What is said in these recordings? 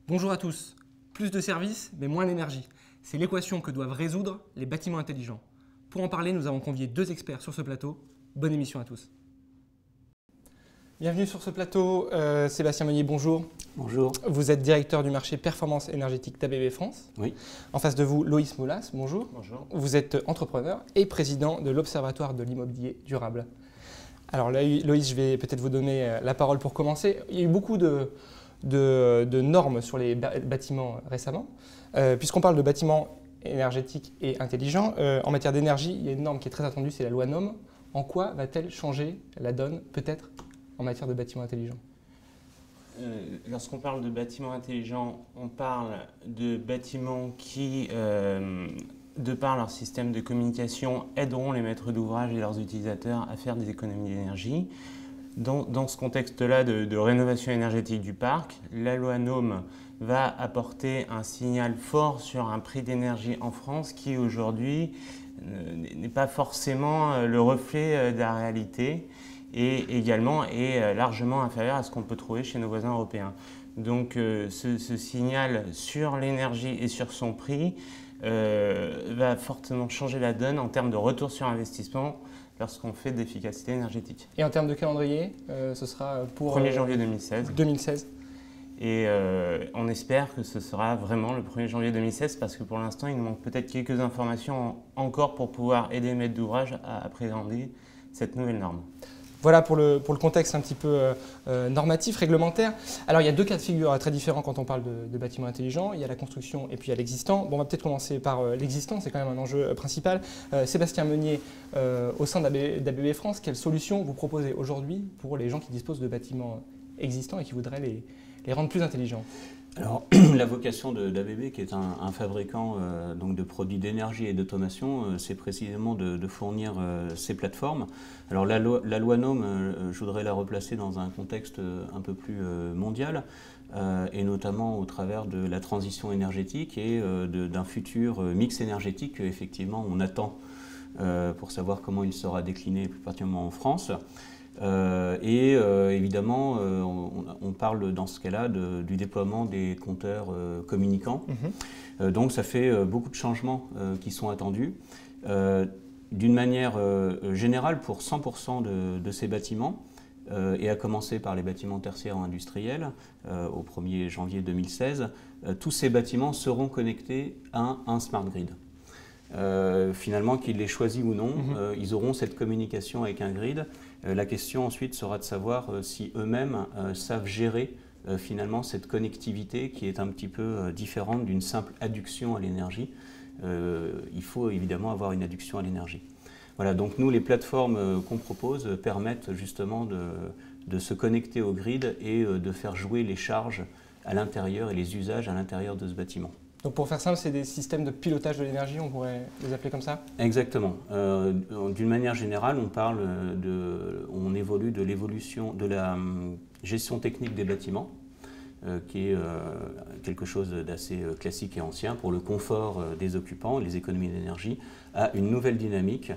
Bonjour à tous. Plus de services, mais moins d'énergie. C'est l'équation que doivent résoudre les bâtiments intelligents. Pour en parler, nous avons convié deux experts sur ce plateau. Bonne émission à tous. Bienvenue sur ce plateau. Sébastien Meunier, bonjour. Bonjour. Vous êtes directeur du marché performance énergétique d'ABB France. Oui. En face de vous, Loïs Moulas, bonjour. Bonjour. Vous êtes entrepreneur et président de l'Observatoire de l'immobilier durable. Alors Loïs, je vais peut-être vous donner la parole pour commencer. Il y a eu beaucoup de normes sur les bâtiments récemment. Puisqu'on parle de bâtiments énergétiques et intelligents, en matière d'énergie, il y a une norme qui est très attendue, c'est la loi NOM. En quoi va-t-elle changer la donne, peut-être, en matière de bâtiments intelligents? Lorsqu'on parle de bâtiments intelligents, on parle de bâtiments qui, de par leur système de communication, aideront les maîtres d'ouvrage et leurs utilisateurs à faire des économies d'énergie. Dans ce contexte-là de rénovation énergétique du parc, la loi NOM va apporter un signal fort sur un prix d'énergie en France qui aujourd'hui n'est pas forcément le reflet de la réalité et également est largement inférieur à ce qu'on peut trouver chez nos voisins européens. Donc ce signal sur l'énergie et sur son prix va fortement changer la donne en termes de retour sur investissement lorsqu'on fait de l'efficacité énergétique. Et en termes de calendrier, ce sera pour 1er janvier 2016. 2016. Et on espère que ce sera vraiment le 1er janvier 2016 parce que pour l'instant, il nous manque peut-être quelques informations encore pour pouvoir aider les maîtres d'ouvrage à appréhender cette nouvelle norme. Voilà pour le contexte un petit peu normatif, réglementaire. Alors il y a deux cas de figure très différents quand on parle de bâtiments intelligents. Il y a la construction et puis il y a l'existant. Bon, on va peut-être commencer par l'existant, c'est quand même un enjeu principal. Sébastien Meunier, au sein d'ABB France, quelles solutions vous proposez aujourd'hui pour les gens qui disposent de bâtiments existants et qui voudraient les rendre plus intelligents? Alors, la vocation d'ABB, qui est un fabricant donc de produits d'énergie et d'automation, c'est précisément de fournir ces plateformes. Alors, la loi NOM, je voudrais la replacer dans un contexte un peu plus mondial, et notamment au travers de la transition énergétique et d'un futur mix énergétique qu'effectivement on attend pour savoir comment il sera décliné plus particulièrement en France. Évidemment, on parle dans ce cas-là du déploiement des compteurs communicants. Donc ça fait beaucoup de changements qui sont attendus. D'une manière générale, pour 100% de ces bâtiments, et à commencer par les bâtiments tertiaires industriels, au 1er janvier 2016, tous ces bâtiments seront connectés à un smart grid. Finalement, qu'ils les choisissent ou non, ils auront cette communication avec un grid. La question ensuite sera de savoir si eux-mêmes savent gérer finalement cette connectivité qui est un petit peu différente d'une simple adduction à l'énergie. Il faut évidemment avoir une adduction à l'énergie. Voilà, donc nous, les plateformes qu'on propose permettent justement de se connecter au grid et de faire jouer les charges à l'intérieur et les usages à l'intérieur de ce bâtiment. Donc pour faire simple, c'est des systèmes de pilotage de l'énergie, on pourrait les appeler comme ça? Exactement. D'une manière générale, on évolue de l'évolution de la gestion technique des bâtiments, qui est quelque chose d'assez classique et ancien pour le confort des occupants, les économies d'énergie, à une nouvelle dynamique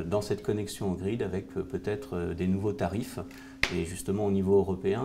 dans cette connexion au grid avec peut-être des nouveaux tarifs. Et justement au niveau européen,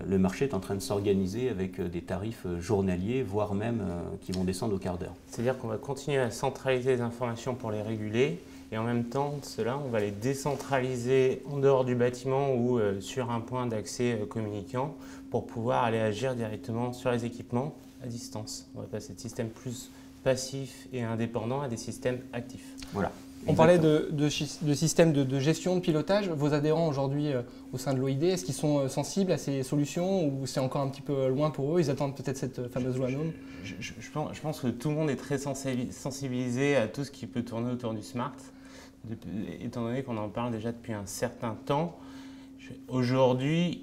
le marché est en train de s'organiser avec des tarifs journaliers, voire même qui vont descendre au quart d'heure. C'est-à-dire qu'on va continuer à centraliser les informations pour les réguler et en même temps, cela, on va les décentraliser en dehors du bâtiment ou sur un point d'accès communicant pour pouvoir aller agir directement sur les équipements à distance. On va passer de systèmes plus passifs et indépendants à des systèmes actifs. Voilà. On parlait de systèmes de gestion, de pilotage. Vos adhérents aujourd'hui au sein de l'OID, est-ce qu'ils sont sensibles à ces solutions ou c'est encore un petit peu loin pour eux? Ils attendent peut-être cette fameuse loi NOM? Je pense que tout le monde est très sensibilisé à tout ce qui peut tourner autour du smart, étant donné qu'on en parle déjà depuis un certain temps. Aujourd'hui,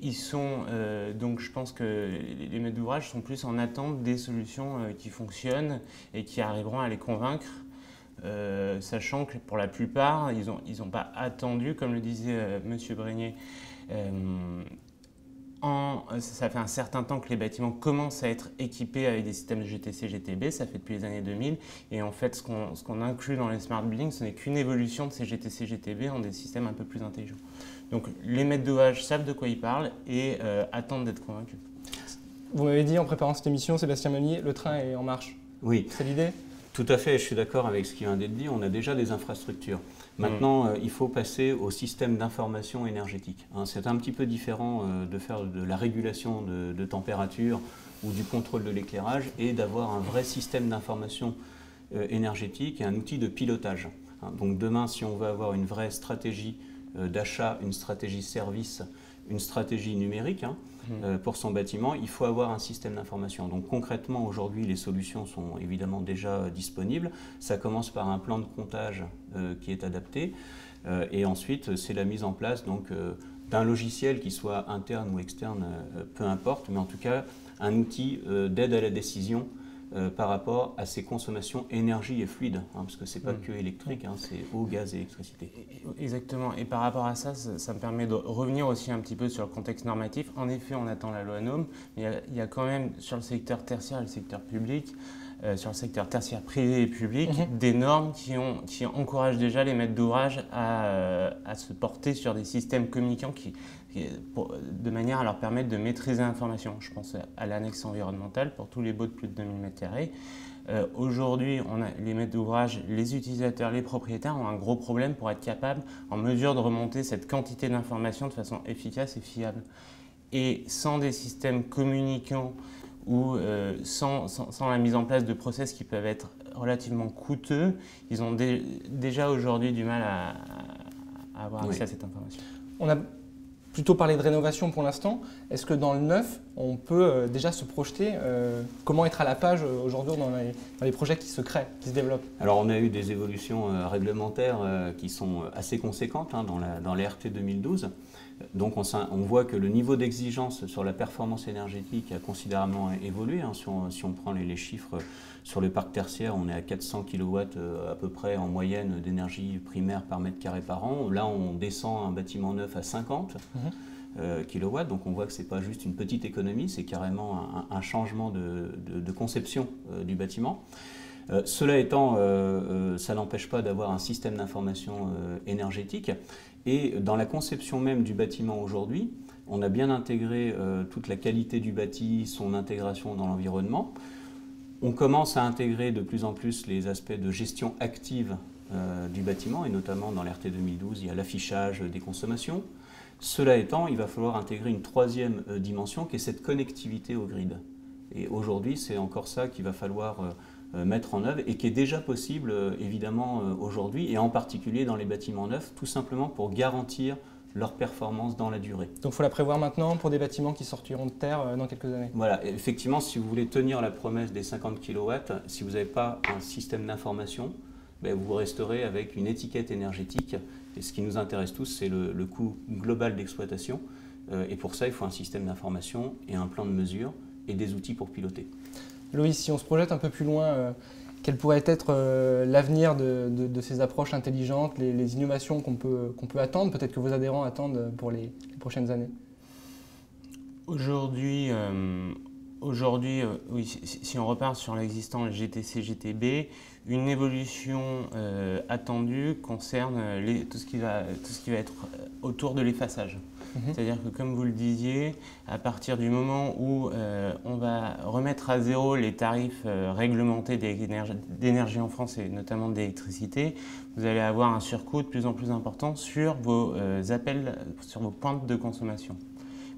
donc je pense que les maîtres d'ouvrage sont plus en attente des solutions qui fonctionnent et qui arriveront à les convaincre. Sachant que pour la plupart, ils n'ont pas attendu, comme le disait M. Brenier, ça fait un certain temps que les bâtiments commencent à être équipés avec des systèmes de GTC, GTB, ça fait depuis les années 2000. Et en fait, ce qu'on inclut dans les smart buildings, ce n'est qu'une évolution de ces GTC, GTB en des systèmes un peu plus intelligents. Donc les maîtres d'ouvrage savent de quoi ils parlent et attendent d'être convaincus. Vous m'avez dit en préparant cette émission, Sébastien Meunier, le train est en marche. Oui. C'est l'idée ? Tout à fait, je suis d'accord avec ce qui vient d'être dit. On a déjà des infrastructures. Maintenant, il faut passer au système d'information énergétique. C'est un petit peu différent de faire de la régulation de température ou du contrôle de l'éclairage et d'avoir un vrai système d'information énergétique et un outil de pilotage. Donc demain, si on veut avoir une vraie stratégie d'achat, une stratégie service, une stratégie numérique pour son bâtiment, il faut avoir un système d'information. Donc concrètement, aujourd'hui, les solutions sont évidemment déjà disponibles. Ça commence par un plan de comptage qui est adapté. Et ensuite, c'est la mise en place d'un logiciel qui soit interne ou externe, peu importe, mais en tout cas, un outil d'aide à la décision par rapport à ces consommations énergie et fluide, parce que ce n'est pas que électrique, c'est eau, gaz et électricité. Exactement, et par rapport à ça, ça me permet de revenir aussi un petit peu sur le contexte normatif. En effet, on attend la loi NOM, mais il y a quand même sur le secteur tertiaire et le secteur public, sur le secteur tertiaire privé et public, des normes qui encouragent déjà les maîtres d'ouvrage à se porter sur des systèmes communicants de manière à leur permettre de maîtriser l'information. Je pense à l'annexe environnementale pour tous les baux de plus de 2000 m². Aujourd'hui, les maîtres d'ouvrage, les utilisateurs, les propriétaires ont un gros problème pour être capables, en mesure de remonter cette quantité d'informations de façon efficace et fiable. Et sans des systèmes communicants ou sans la mise en place de process qui peuvent être relativement coûteux, ils ont déjà aujourd'hui du mal à avoir accès à cette information. On a plutôt parlé de rénovation pour l'instant. Est-ce que dans le neuf, on peut déjà se projeter comment être à la page aujourd'hui dans les projets qui se créent, qui se développent? Alors on a eu des évolutions réglementaires qui sont assez conséquentes dans les RT 2012. Donc on voit que le niveau d'exigence sur la performance énergétique a considérablement évolué. Si on prend les chiffres sur le parc tertiaire, on est à 400 kW à peu près en moyenne d'énergie primaire par mètre carré par an. Là, on descend un bâtiment neuf à 50 kW. Donc on voit que ce n'est pas juste une petite économie, c'est carrément un changement de conception du bâtiment. Cela étant, ça n'empêche pas d'avoir un système d'information énergétique. Et dans la conception même du bâtiment aujourd'hui, on a bien intégré toute la qualité du bâti, son intégration dans l'environnement. On commence à intégrer de plus en plus les aspects de gestion active du bâtiment, et notamment dans l'RT 2012, il y a l'affichage des consommations. Cela étant, il va falloir intégrer une troisième dimension qui est cette connectivité au grid. Et aujourd'hui, c'est encore ça qu'il va falloir mettre en œuvre et qui est déjà possible évidemment aujourd'hui, et en particulier dans les bâtiments neufs, tout simplement pour garantir leur performance dans la durée. Donc il faut la prévoir maintenant pour des bâtiments qui sortiront de terre dans quelques années. Voilà, effectivement, si vous voulez tenir la promesse des 50 kW, si vous n'avez pas un système d'information, vous resterez avec une étiquette énergétique. Et ce qui nous intéresse tous, c'est le coût global d'exploitation. Et pour ça, il faut un système d'information et un plan de mesure et des outils pour piloter. Loïs, si on se projette un peu plus loin, quel pourrait être l'avenir de ces approches intelligentes, les innovations qu'on peut attendre, peut-être que vos adhérents attendent pour les prochaines années? Aujourd'hui, oui, si on repart sur l'existant GTC, GTB, une évolution attendue concerne tout ce qui va être autour de l'effaçage. C'est-à-dire que, comme vous le disiez, à partir du moment où on va remettre à zéro les tarifs réglementés d'énergie en France et notamment d'électricité, vous allez avoir un surcoût de plus en plus important sur vos sur vos pointes de consommation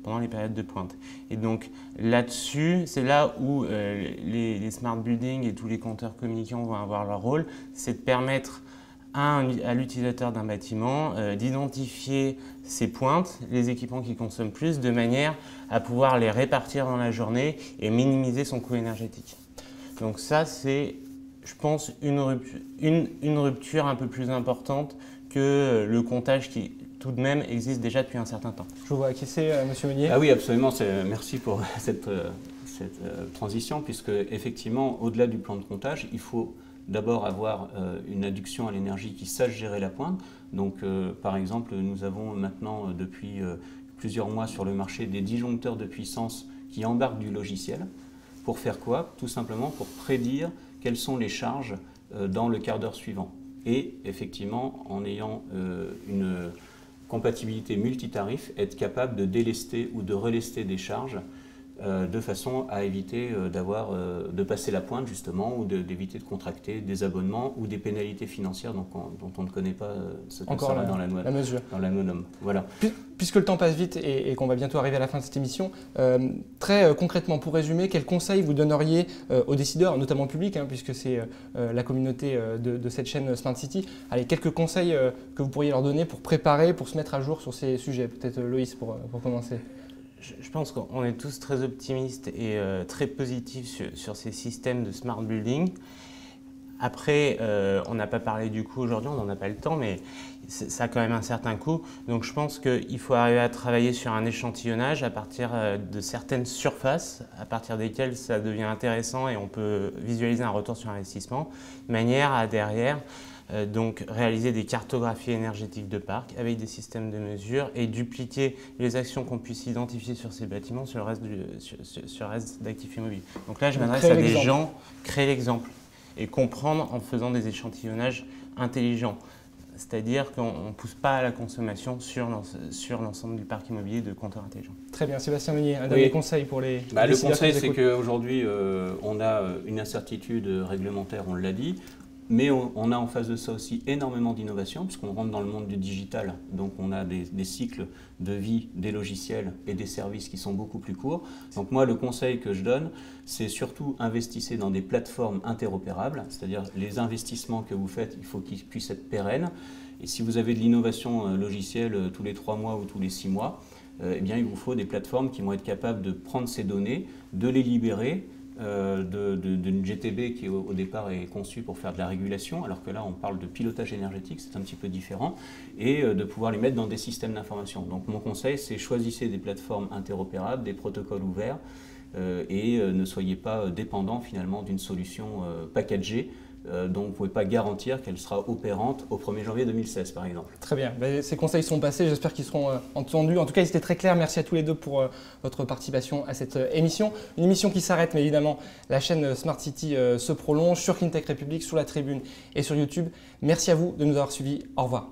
pendant les périodes de pointe. Et donc là-dessus, c'est là où les smart buildings et tous les compteurs communicants vont avoir leur rôle, c'est de permettre à l'utilisateur d'un bâtiment d'identifier ses pointes, les équipements qui consomment plus, de manière à pouvoir les répartir dans la journée et minimiser son coût énergétique. Donc ça, c'est, je pense, une rupture un peu plus importante que le comptage qui, tout de même, existe déjà depuis un certain temps. Je vous vois acquiescer, Monsieur Meunier. Ah oui, absolument. Merci pour cette transition, puisque effectivement, au-delà du plan de comptage, il faut d'abord avoir une adduction à l'énergie qui sache gérer la pointe. Donc, par exemple, nous avons maintenant, depuis plusieurs mois sur le marché des disjoncteurs de puissance qui embarquent du logiciel. Pour faire quoi? Tout simplement pour prédire quelles sont les charges dans le quart d'heure suivant. Et effectivement, en ayant une compatibilité multitarif, être capable de délester ou de relester des charges de façon à éviter de passer la pointe justement ou d'éviter de contracter des abonnements ou des pénalités financières dont on ne connaît pas ce que ça va dans la mesure. Dans la NOM. Voilà. Puisque le temps passe vite et qu'on va bientôt arriver à la fin de cette émission, très concrètement, pour résumer, quels conseils vous donneriez aux décideurs, notamment au public, puisque c'est la communauté de cette chaîne Smart City. Allez, quelques conseils que vous pourriez leur donner pour préparer, pour se mettre à jour sur ces sujets. Peut-être Loïs pour commencer. Je pense qu'on est tous très optimistes et très positifs sur ces systèmes de smart building. Après, on n'a pas parlé du coût aujourd'hui, on n'en a pas le temps, mais ça a quand même un certain coût. Donc je pense qu'il faut arriver à travailler sur un échantillonnage à partir de certaines surfaces, à partir desquelles ça devient intéressant et on peut visualiser un retour sur investissement, de manière à derrière donc réaliser des cartographies énergétiques de parc avec des systèmes de mesure et dupliquer les actions qu'on puisse identifier sur ces bâtiments sur le reste d'actifs immobiliers. Donc là, je m'adresse à des gens, créer l'exemple et comprendre en faisant des échantillonnages intelligents. C'est-à-dire qu'on ne pousse pas à la consommation sur l'ensemble du parc immobilier de compteurs intelligents. Très bien. Sébastien Meunier, un dernier conseil pour les le conseil, c'est qu'aujourd'hui, on a une incertitude réglementaire, on l'a dit. Mais on a en face de ça aussi énormément d'innovation, puisqu'on rentre dans le monde du digital. Donc on a des cycles de vie des logiciels et des services qui sont beaucoup plus courts. Donc moi, le conseil que je donne, c'est surtout investissez dans des plateformes interopérables, c'est-à-dire les investissements que vous faites, il faut qu'ils puissent être pérennes. Et si vous avez de l'innovation logicielle tous les 3 mois ou tous les 6 mois, eh bien, il vous faut des plateformes qui vont être capables de prendre ces données, de les libérer, d'une GTB qui au départ est conçue pour faire de la régulation, alors que là on parle de pilotage énergétique, c'est un petit peu différent, et de pouvoir les mettre dans des systèmes d'information. Donc mon conseil, c'est choisissez des plateformes interopérables, des protocoles ouverts, et ne soyez pas dépendant finalement d'une solution packagée, dont vous ne pouvez pas garantir qu'elle sera opérante au 1er janvier 2016 par exemple. Très bien, ces conseils sont passés, j'espère qu'ils seront entendus. En tout cas, ils étaient très clairs. Merci à tous les deux pour votre participation à cette émission. Une émission qui s'arrête, mais évidemment, la chaîne Smart City se prolonge sur Cleantech République, sur la Tribune et sur YouTube. Merci à vous de nous avoir suivis. Au revoir.